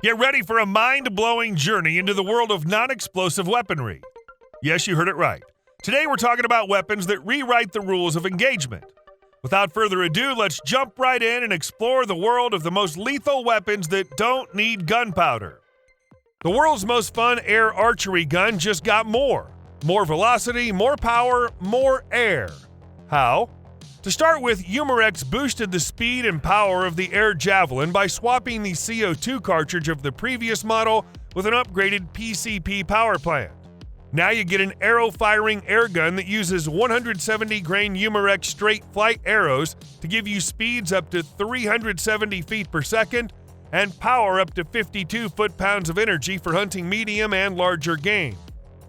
Get ready for a mind-blowing journey into the world of non-explosive weaponry. Yes, you heard it right. Today we're talking about weapons that rewrite the rules of engagement. Without further ado, let's jump right in and explore the world of the most lethal weapons that don't need gunpowder. The world's most fun air archery gun just got more. More velocity, more power, more air. How? To start with, Umarex boosted the speed and power of the air javelin by swapping the CO2 cartridge of the previous model with an upgraded PCP power plant. Now you get an arrow-firing air gun that uses 170-grain Umarex straight flight arrows to give you speeds up to 370 feet per second and power up to 52 foot-pounds of energy for hunting medium and larger game.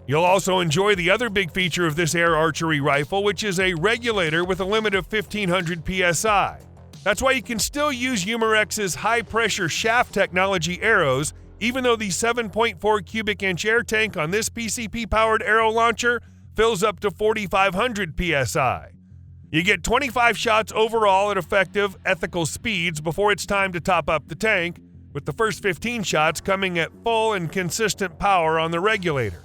You'll also enjoy the other big feature of this air archery rifle, which is a regulator with a limit of 1500 psi. That's why you can still use Umarex's high-pressure shaft technology arrows, even though the 7.4 cubic inch air tank on this PCP-powered arrow launcher fills up to 4500 psi. You get 25 shots overall at effective, ethical speeds before it's time to top up the tank, with the first 15 shots coming at full and consistent power on the regulator.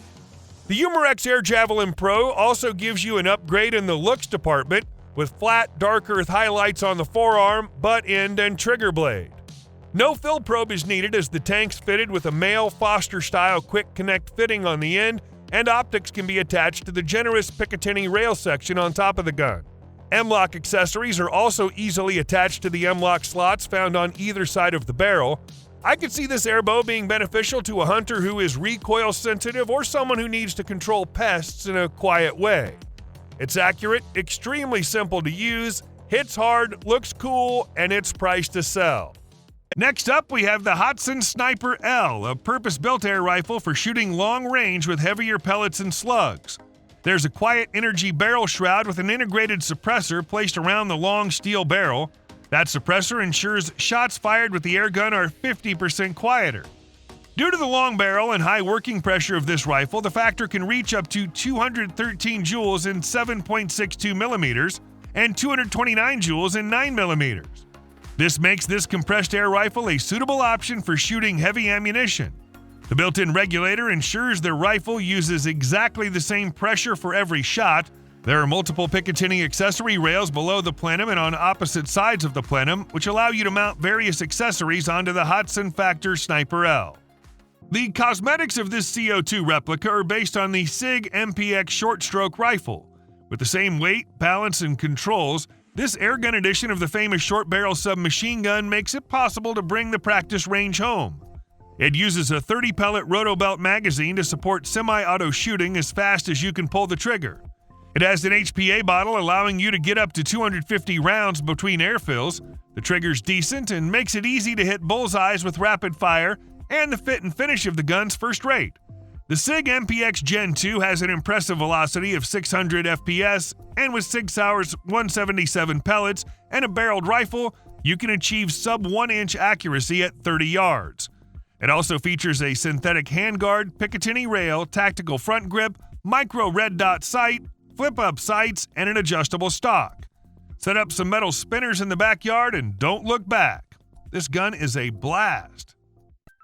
The Umarex Air Javelin Pro also gives you an upgrade in the looks department with flat, dark earth highlights on the forearm, butt end, and trigger blade. No fill probe is needed as the tank's fitted with a male Foster-style quick connect fitting on the end, and optics can be attached to the generous Picatinny rail section on top of the gun. M-LOK accessories are also easily attached to the M-LOK slots found on either side of the barrel. I could see this airbow being beneficial to a hunter who is recoil sensitive or someone who needs to control pests in a quiet way. It's accurate, extremely simple to use, hits hard, looks cool, and it's priced to sell. Next up, we have the Hotson Sniper L, a purpose-built air rifle for shooting long range with heavier pellets and slugs. There's a quiet energy barrel shroud with an integrated suppressor placed around the long steel barrel. That suppressor ensures shots fired with the air gun are 50% quieter. Due to the long barrel and high working pressure of this rifle, the factor can reach up to 213 joules in 7.62 millimeters and 229 joules in 9 millimeters. This makes this compressed air rifle a suitable option for shooting heavy ammunition. The built-in regulator ensures the rifle uses exactly the same pressure for every shot. There are multiple Picatinny accessory rails below the plenum and on opposite sides of the plenum, which allow you to mount various accessories onto the Hotson Factor Sniper L. The cosmetics of this CO2 replica are based on the SIG MPX short-stroke rifle. With the same weight, balance, and controls, this airgun edition of the famous short-barrel submachine gun makes it possible to bring the practice range home. It uses a 30-pellet rotobelt magazine to support semi-auto shooting as fast as you can pull the trigger. It has an HPA bottle allowing you to get up to 250 rounds between airfills. The trigger's decent and makes it easy to hit bullseyes with rapid fire, and the fit and finish of the gun's first rate. The SIG MPX Gen 2 has an impressive velocity of 600 FPS, and with 6 hours, 177 pellets, and a barreled rifle, you can achieve sub-1-inch accuracy at 30 yards. It also features a synthetic handguard, Picatinny rail, tactical front grip, micro red dot sight, flip-up sights, and an adjustable stock. Set up some metal spinners in the backyard and don't look back. This gun is a blast.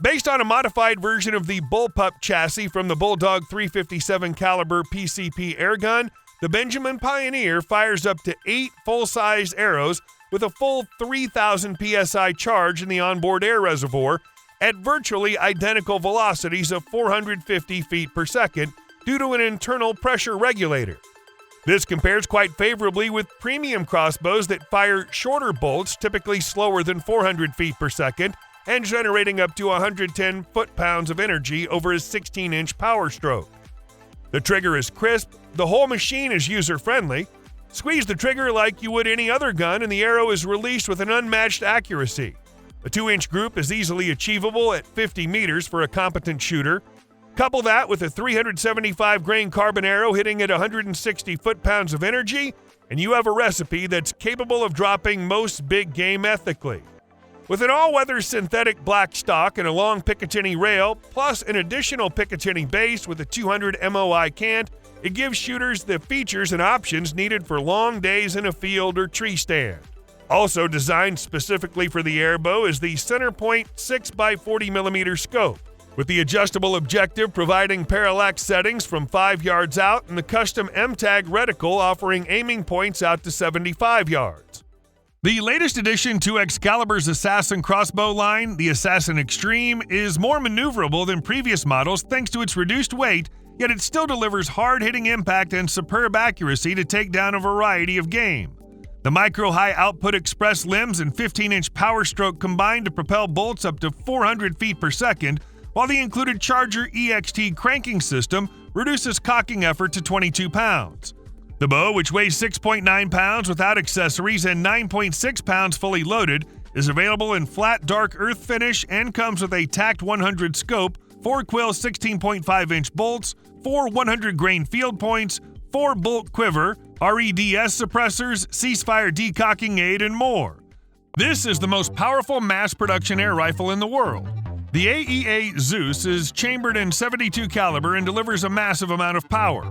Based on a modified version of the Bullpup chassis from the Bulldog 357 caliber PCP airgun, the Benjamin Pioneer fires up to 8 full-size arrows with a full 3,000 psi charge in the onboard air reservoir at virtually identical velocities of 450 feet per second due to an internal pressure regulator. This compares quite favorably with premium crossbows that fire shorter bolts, typically slower than 400 feet per second, and generating up to 110 foot-pounds of energy over a 16-inch power stroke. The trigger is crisp, the whole machine is user-friendly. Squeeze the trigger like you would any other gun, and the arrow is released with an unmatched accuracy. A 2-inch group is easily achievable at 50 meters for a competent shooter. Couple that with a 375-grain carbon arrow hitting at 160 foot-pounds of energy, and you have a recipe that's capable of dropping most big game ethically. With an all-weather synthetic black stock and a long Picatinny rail, plus an additional Picatinny base with a 200 MOI cant, it gives shooters the features and options needed for long days in a field or tree stand. Also designed specifically for the airbow is the Centerpoint 6x40mm scope, with the adjustable objective providing parallax settings from 5 yards out and the custom M-Tag reticle offering aiming points out to 75 yards. The latest addition to Excalibur's Assassin crossbow line, the Assassin Extreme, is more maneuverable than previous models thanks to its reduced weight, yet it still delivers hard-hitting impact and superb accuracy to take down a variety of game. The micro-high output express limbs and 15-inch power stroke combine to propel bolts up to 400 feet per second, while the included Charger EXT cranking system reduces cocking effort to 22 pounds. The bow, which weighs 6.9 pounds without accessories and 9.6 pounds fully loaded, is available in flat dark earth finish and comes with a tacked 100 scope, 4 quill 16.5-inch bolts, 4 100-grain field points, 4 bolt quiver, REDS suppressors, ceasefire decocking aid, and more. This is the most powerful mass production air rifle in the world. The AEA Zeus is chambered in .72 caliber and delivers a massive amount of power,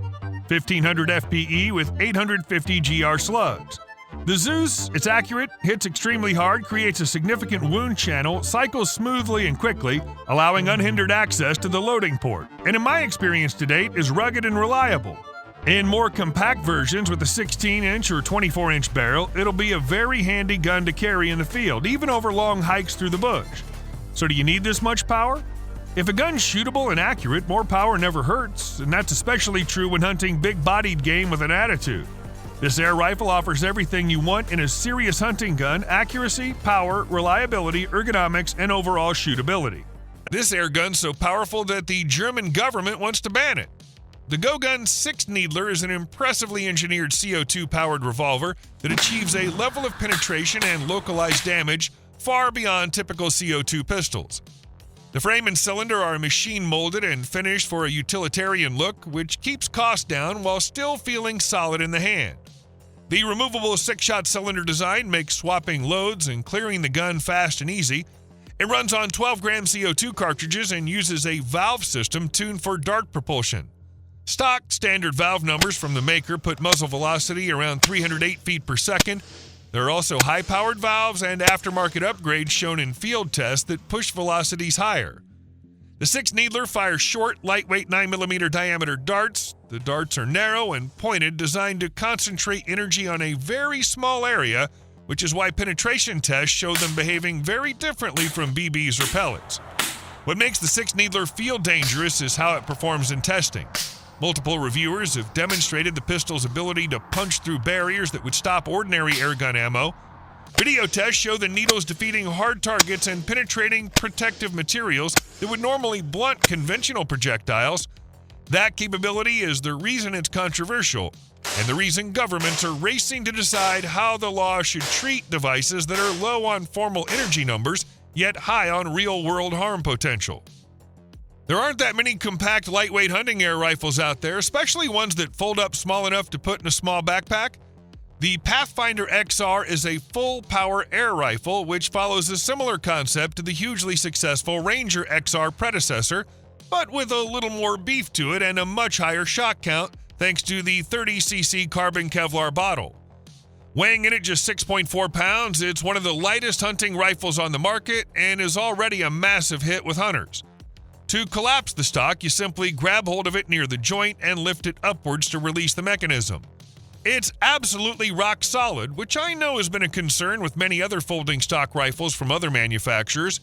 1500 FPE with 850 GR slugs. The Zeus, it's accurate, hits extremely hard, creates a significant wound channel, cycles smoothly and quickly, allowing unhindered access to the loading port, and in my experience to date is rugged and reliable. In more compact versions with a 16-inch or 24-inch barrel, it'll be a very handy gun to carry in the field, even over long hikes through the bush. So do you need this much power? If a gun's shootable and accurate, more power never hurts, and that's especially true when hunting big-bodied game with an attitude. This air rifle offers everything you want in a serious hunting gun: accuracy, power, reliability, ergonomics, and overall shootability. This air gun's so powerful that the German government wants to ban it. The Go-Gun 6 Needler is an impressively engineered CO2-powered revolver that achieves a level of penetration and localized damage far beyond typical CO2 pistols. The frame and cylinder are machine-molded and finished for a utilitarian look, which keeps costs down while still feeling solid in the hand. The removable 6-shot cylinder design makes swapping loads and clearing the gun fast and easy. It runs on 12-gram CO2 cartridges and uses a valve system tuned for dart propulsion. Stock standard valve numbers from the maker put muzzle velocity around 308 feet per second. There are also high-powered valves and aftermarket upgrades shown in field tests that push velocities higher. The 6 Needler fires short, lightweight 9mm diameter darts. The darts are narrow and pointed, designed to concentrate energy on a very small area, which is why penetration tests show them behaving very differently from BBs or pellets. What makes the 6 Needler feel dangerous is how it performs in testing. Multiple reviewers have demonstrated the pistol's ability to punch through barriers that would stop ordinary airgun ammo. Video tests show the needles defeating hard targets and penetrating protective materials that would normally blunt conventional projectiles. That capability is the reason it's controversial, and the reason governments are racing to decide how the law should treat devices that are low on formal energy numbers, yet high on real-world harm potential. There aren't that many compact, lightweight hunting air rifles out there, especially ones that fold up small enough to put in a small backpack. The Pathfinder XR is a full-power air rifle, which follows a similar concept to the hugely successful Ranger XR predecessor, but with a little more beef to it and a much higher shot count, thanks to the 30cc carbon Kevlar bottle. Weighing in at just 6.4 pounds, it's one of the lightest hunting rifles on the market and is already a massive hit with hunters. To collapse the stock, you simply grab hold of it near the joint and lift it upwards to release the mechanism. It's absolutely rock solid, which I know has been a concern with many other folding stock rifles from other manufacturers.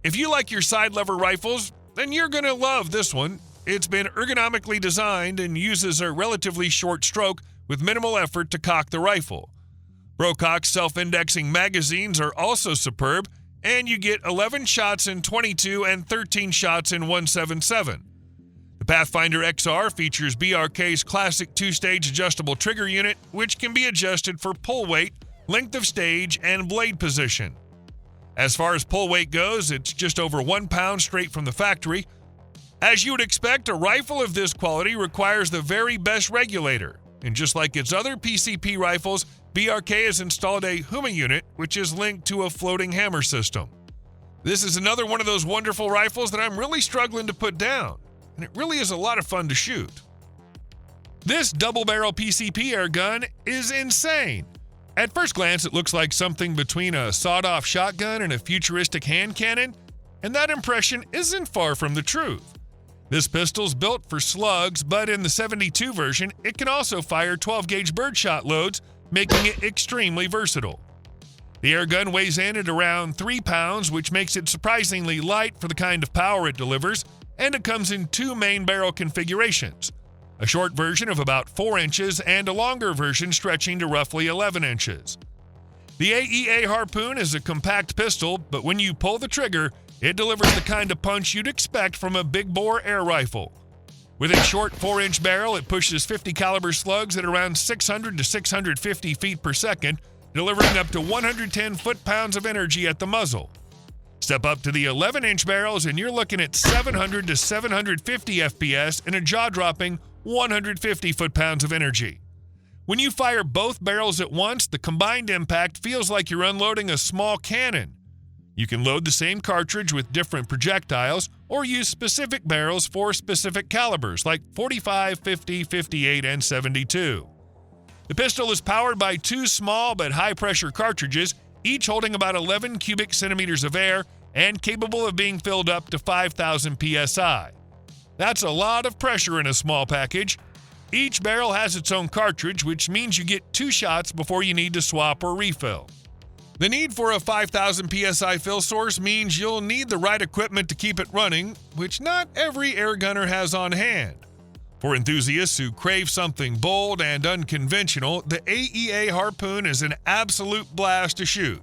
If you like your side lever rifles, then you're going to love this one. It's been ergonomically designed and uses a relatively short stroke with minimal effort to cock the rifle. Brocock's self-indexing magazines are also superb, and you get 11 shots in .22 and 13 shots in .177. The Pathfinder XR features BRK's classic 2-stage adjustable trigger unit, which can be adjusted for pull weight, length of stage, and blade position. As far as pull weight goes, it's just over 1 pound straight from the factory. As you would expect, a rifle of this quality requires the very best regulator, and just like its other PCP rifles, BRK has installed a Huma unit, which is linked to a floating hammer system. This is another one of those wonderful rifles that I'm really struggling to put down, and it really is a lot of fun to shoot. This double-barrel PCP air gun is insane. At first glance, it looks like something between a sawed-off shotgun and a futuristic hand cannon, and that impression isn't far from the truth. This pistol's built for slugs, but in the 72 version, it can also fire 12-gauge birdshot loads, making it extremely versatile. The airgun weighs in at around 3 pounds, which makes it surprisingly light for the kind of power it delivers, and it comes in 2 main barrel configurations, a short version of about 4 inches and a longer version stretching to roughly 11 inches. The AEA Harpoon is a compact pistol, but when you pull the trigger, it delivers the kind of punch you'd expect from a big-bore air rifle. With a short 4-inch barrel, it pushes 50 caliber slugs at around 600 to 650 feet per second, delivering up to 110 foot-pounds of energy at the muzzle. Step up to the 11-inch barrels and you're looking at 700 to 750 FPS and a jaw-dropping 150 foot-pounds of energy. When you fire both barrels at once, the combined impact feels like you're unloading a small cannon. You can load the same cartridge with different projectiles or use specific barrels for specific calibers like 45, 50, 58, and 72. The pistol is powered by 2 small but high-pressure cartridges, each holding about 11 cubic centimeters of air and capable of being filled up to 5,000 psi. That's a lot of pressure in a small package. Each barrel has its own cartridge, which means you get 2 shots before you need to swap or refill. The need for a 5,000 psi fill source means you'll need the right equipment to keep it running, which not every airgunner has on hand. For enthusiasts who crave something bold and unconventional, the AEA Harpoon is an absolute blast to shoot.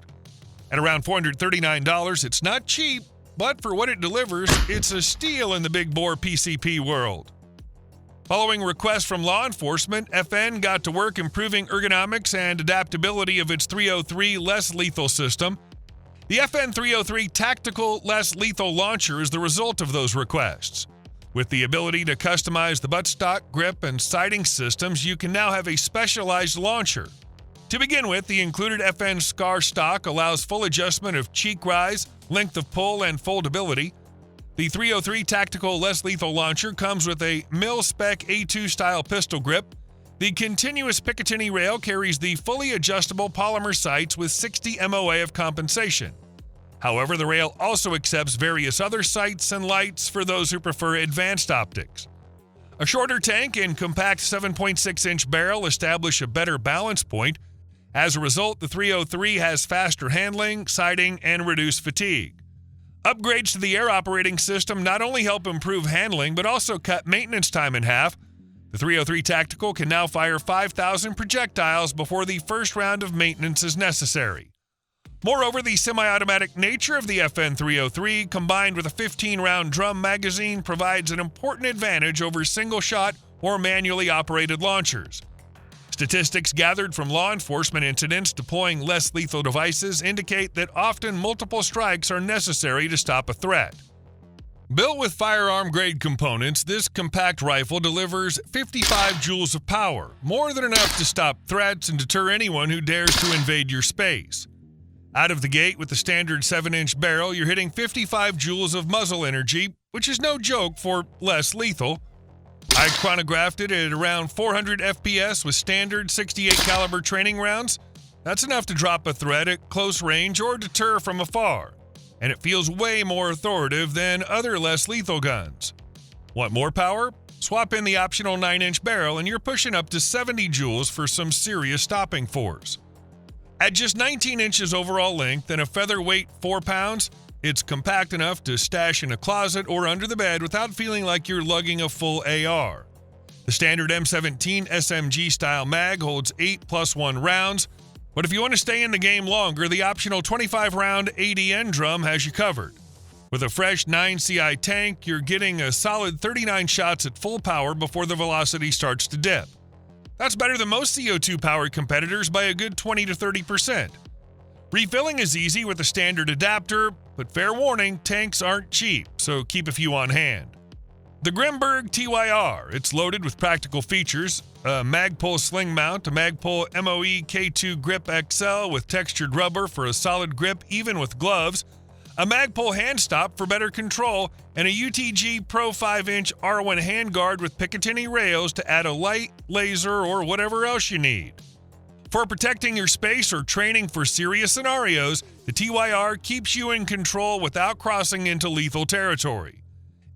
At around $439, it's not cheap, but for what it delivers, it's a steal in the big-bore PCP world. Following requests from law enforcement, FN got to work improving ergonomics and adaptability of its 303 less lethal system. The FN 303 Tactical Less Lethal Launcher is the result of those requests. With the ability to customize the buttstock, grip, and sighting systems, you can now have a specialized launcher. To begin with, the included FN SCAR stock allows full adjustment of cheek rise, length of pull, and foldability. The 303 Tactical Less Lethal Launcher comes with a mil-spec A2 style pistol grip. The continuous Picatinny rail carries the fully adjustable polymer sights with 60 MOA of compensation. However, the rail also accepts various other sights and lights for those who prefer advanced optics. A shorter tank and compact 7.6-inch barrel establish a better balance point. As a result, the 303 has faster handling, sighting, and reduced fatigue. Upgrades to the air operating system not only help improve handling, but also cut maintenance time in half. The 303 Tactical can now fire 5,000 projectiles before the first round of maintenance is necessary. Moreover, the semi-automatic nature of the FN 303, combined with a 15-round drum magazine, provides an important advantage over single-shot or manually operated launchers. Statistics gathered from law enforcement incidents deploying less lethal devices indicate that often multiple strikes are necessary to stop a threat. Built with firearm-grade components, this compact rifle delivers 55 joules of power, more than enough to stop threats and deter anyone who dares to invade your space. Out of the gate with the standard 7-inch barrel, you're hitting 55 joules of muzzle energy, which is no joke for less lethal. I chronographed it at around 400 FPS with standard 68 caliber training rounds. That's enough to drop a threat at close range or deter from afar, and it feels way more authoritative than other less lethal guns. Want more power? Swap in the optional 9-inch barrel and you're pushing up to 70 joules for some serious stopping force. At just 19 inches overall length and a featherweight 4 pounds, it's compact enough to stash in a closet or under the bed without feeling like you're lugging a full AR. The standard M17 SMG style mag holds 8+1 rounds, but if you want to stay in the game longer, the optional 25-round ADN drum has you covered. With a fresh 9 CI tank, you're getting a solid 39 shots at full power before the velocity starts to dip. That's better than most CO2-powered competitors by a good 20 to 30%. Refilling is easy with a standard adapter, but fair warning, tanks aren't cheap, so keep a few on hand. The Grimberg TYR, it's loaded with practical features, a Magpul sling mount, a Magpul MOE K2 Grip XL with textured rubber for a solid grip even with gloves, a Magpul hand stop for better control, and a UTG Pro 5-inch R1 handguard with Picatinny rails to add a light, laser, or whatever else you need. For protecting your space or training for serious scenarios, the TYR keeps you in control without crossing into lethal territory.